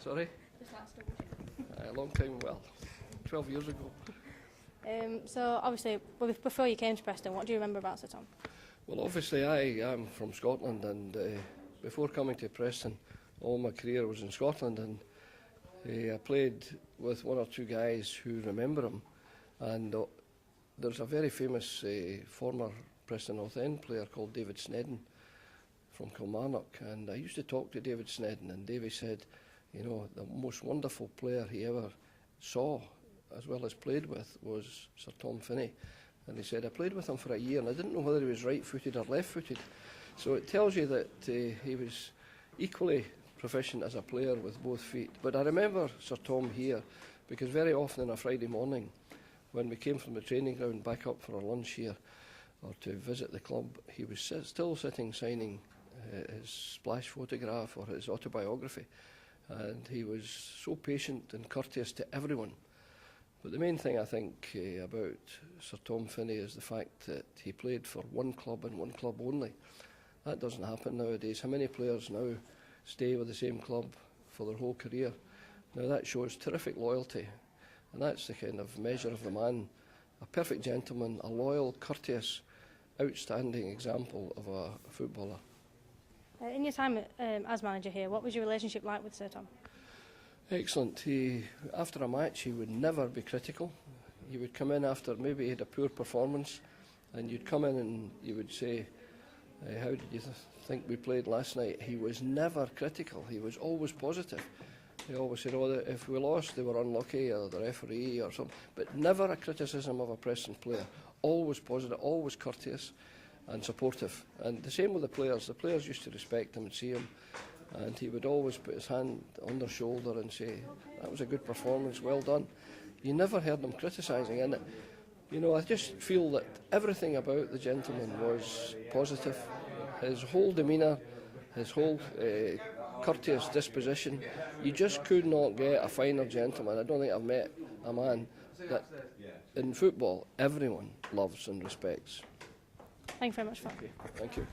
Sorry? A long time, well, 12 years ago. So obviously, before you came to Preston, what do you remember about Sir Tom? Well, obviously I am from Scotland, and before coming to Preston, all my career was in Scotland, and I played with one or two guys who remember him. And there's a very famous former Preston North End player called David Snedden from Kilmarnock, and I used to talk to David Snedden, and Davy said, you know, the most wonderful player he ever saw as well as played with was Sir Tom Finney. And he said, I played with him for a year and I didn't know whether he was right-footed or left-footed. So it tells you that he was equally proficient as a player with both feet. But I remember Sir Tom here because very often on a Friday morning when we came from the training ground back up for our lunch here or to visit the club, he was still sitting signing his splash photograph or his autobiography. And he was so patient and courteous to everyone. But the main thing I think about Sir Tom Finney is the fact that he played for one club and one club only. That doesn't happen nowadays. How many players now stay with the same club for their whole career? Now that shows terrific loyalty, and that's the kind of measure of the man. A perfect gentleman, a loyal, courteous, outstanding example of a footballer. In your time as manager here, what was your relationship like with Sir Tom? Excellent. After a match, he would never be critical. He would come in after maybe he had a poor performance, and you'd come in and you would say, how did you think we played last night? He was never critical. He was always positive. He always said, oh, if we lost, they were unlucky, or the referee, or something. But never a criticism of a Preston player. Always positive, always courteous and supportive. And the same with the players. The players used to respect him and see him. And he would always put his hand on their shoulder and say, that was a good performance, well done. You never heard him criticising. And, you know, I just feel that everything about the gentleman was positive. His whole demeanour, his whole courteous disposition, you just could not get a finer gentleman. I don't think I've met a man that in football everyone loves and respects. Thank you very much for that. Thank you.